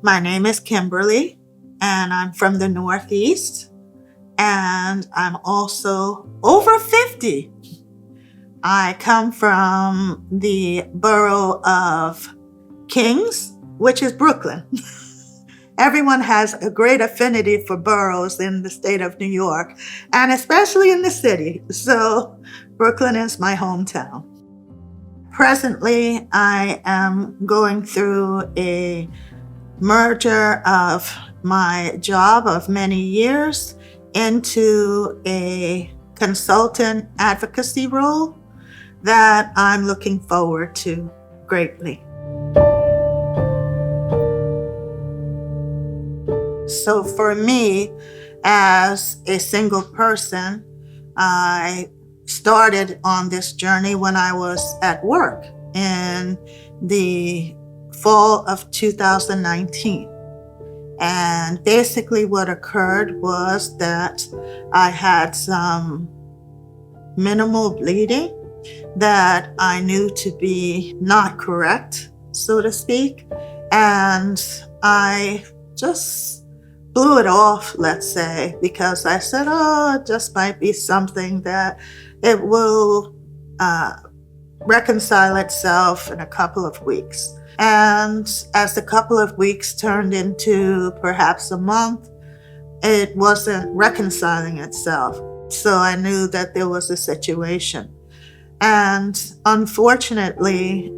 My name is Kimberly, and I'm from the Northeast, and I'm also over 50. I come from the borough of Kings, which is Brooklyn. Everyone has a great affinity for boroughs in the state of New York, and especially in the city. So Brooklyn is my hometown. Presently, I am going through a merger of my job of many years into a consultant advocacy role that I'm looking forward to greatly. So for me, as a single person, I started on this journey when I was at work in the fall of 2019. And basically what occurred was that I had some minimal bleeding that I knew to be not correct, so to speak. And I just blew it off, let's say, because I said, oh, it just might be something that it will reconcile itself in a couple of weeks. And as a couple of weeks turned into perhaps a month, it wasn't reconciling itself. So I knew that there was a situation. And unfortunately,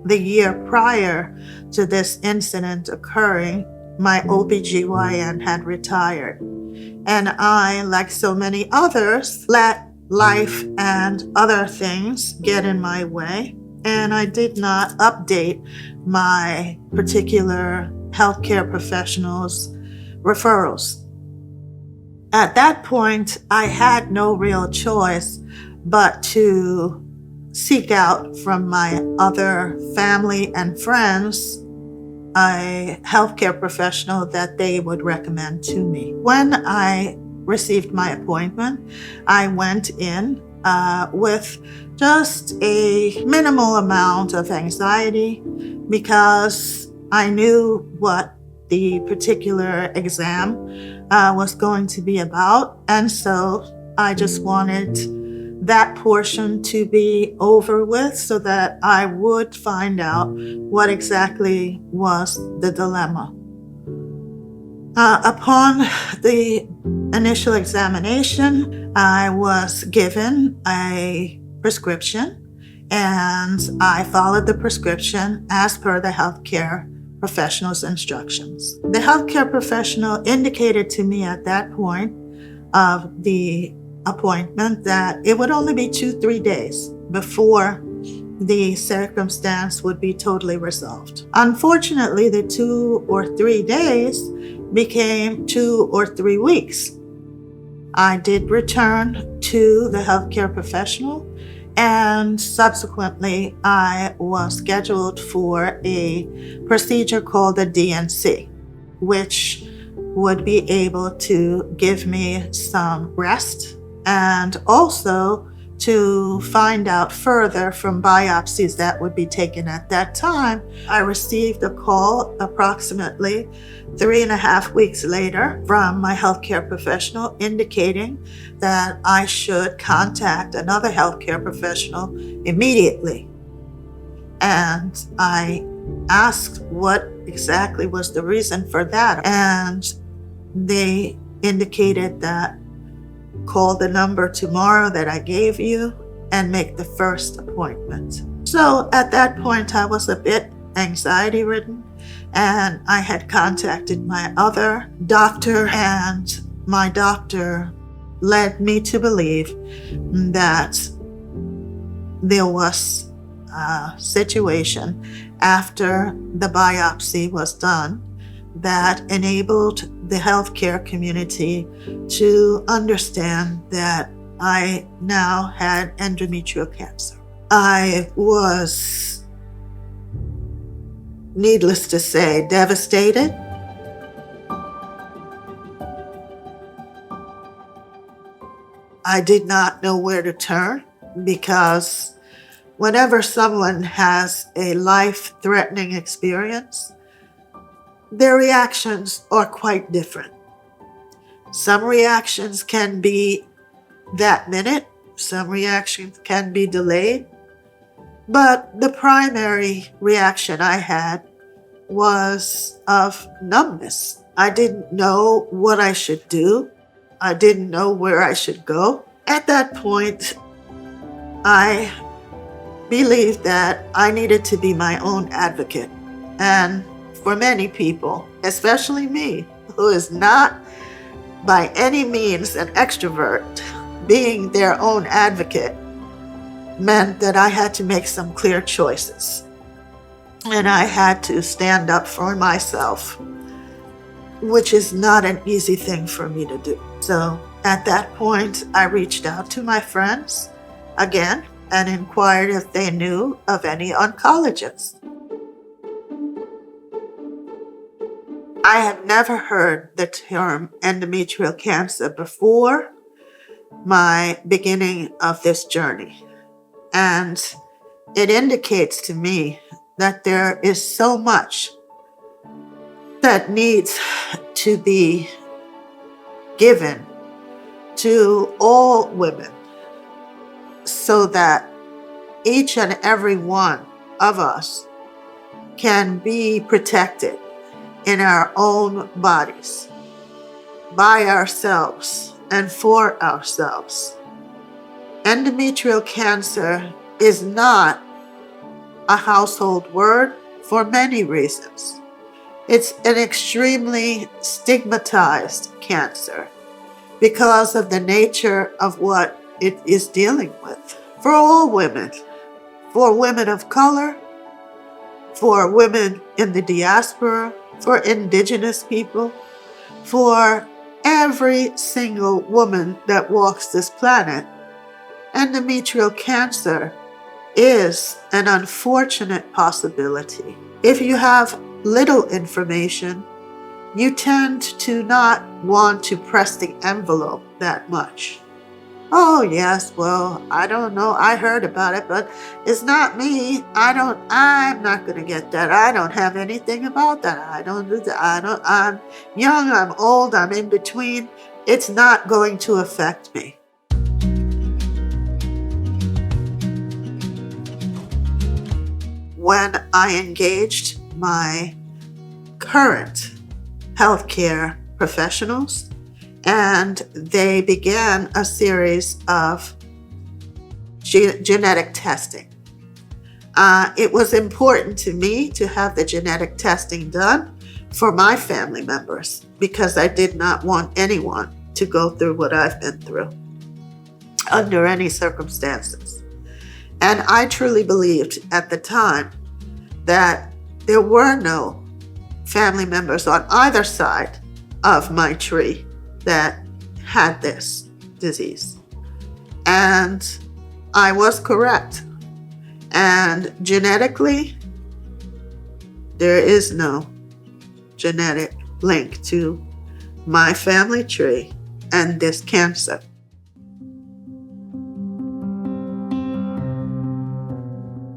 the year prior to this incident occurring, my OBGYN had retired. And I, like so many others, let life and other things get in my way. And I did not update my particular healthcare professionals' referrals. At that point, I had no real choice but to seek out from my other family and friends a healthcare professional that they would recommend to me. When I received my appointment, I went in with just a minimal amount of anxiety because I knew what the particular exam was going to be about. And so I just wanted that portion to be over with so that I would find out what exactly was the dilemma. Upon the initial examination, I was given a prescription and I followed the prescription as per the healthcare professional's instructions. The healthcare professional indicated to me at that point of the appointment that it would only be 2-3 days before the circumstance would be totally resolved. Unfortunately, the 2 or 3 days became 2 or 3 weeks. I did return to the healthcare professional, and subsequently I was scheduled for a procedure called a DNC, which would be able to give me some rest and also to find out further from biopsies that would be taken at that time. I received a call approximately 3.5 weeks later from my healthcare professional indicating that I should contact another healthcare professional immediately. And I asked what exactly was the reason for that. And they indicated that call the number tomorrow that I gave you and make the first appointment. So at that point, I was a bit anxiety ridden, and I had contacted my other doctor, and my doctor led me to believe that there was a situation after the biopsy was done that enabled the healthcare community to understand that I now had endometrial cancer. I was, needless to say, devastated. I did not know where to turn because whenever someone has a life-threatening experience, their reactions are quite different. Some reactions can be that minute, some reactions can be delayed, but the primary reaction I had was of numbness. I didn't know what I should do. I didn't know where I should go. At that point, I believed that I needed to be my own advocate. And for many people, especially me, who is not by any means an extrovert, being their own advocate meant that I had to make some clear choices. And I had to stand up for myself, which is not an easy thing for me to do. So at that point, I reached out to my friends again and inquired if they knew of any oncologists. I had never heard the term endometrial cancer before my beginning of this journey. And it indicates to me that there is so much that needs to be given to all women so that each and every one of us can be protected in our own bodies, by ourselves and for ourselves. Endometrial cancer is not a household word for many reasons. It's an extremely stigmatized cancer because of the nature of what it is dealing with. For all women, for women of color, for women in the diaspora, for indigenous people, for every single woman that walks this planet, endometrial cancer is an unfortunate possibility. If you have little information, you tend to not want to press the envelope that much. Oh yes, well, I don't know, I heard about it, but it's not me. I'm not gonna get that. I don't have anything about that. I don't do that. I'm young, I'm old, I'm in between. It's not going to affect me. When I engaged my current healthcare professionals, and they began a series of genetic testing. It was important to me to have the genetic testing done for my family members because I did not want anyone to go through what I've been through under any circumstances. And I truly believed at the time that there were no family members on either side of my tree that had this disease. And I was correct. And genetically, there is no genetic link to my family tree and this cancer.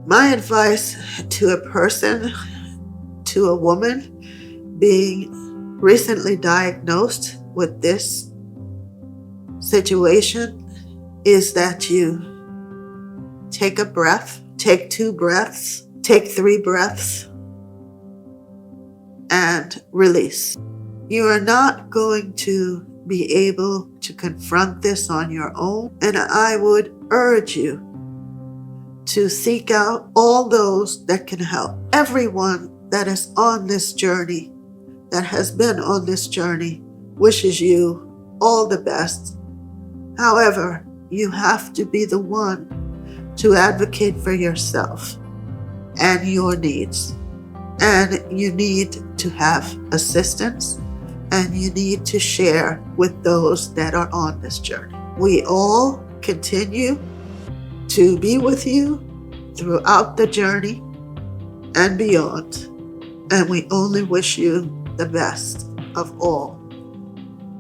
My advice to a person, to a woman being recently diagnosed with this situation is that you take a breath, take 2 breaths, take 3 breaths, and release. You are not going to be able to confront this on your own, and I would urge you to seek out all those that can help. Everyone that is on this journey, that has been on this journey, wishes you all the best. However, you have to be the one to advocate for yourself and your needs. And you need to have assistance, and you need to share with those that are on this journey. We all continue to be with you throughout the journey and beyond. And we only wish you the best of all.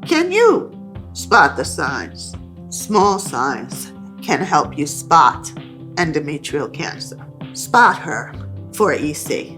Can you spot the signs? Small signs can help you spot endometrial cancer. Spot her for EC.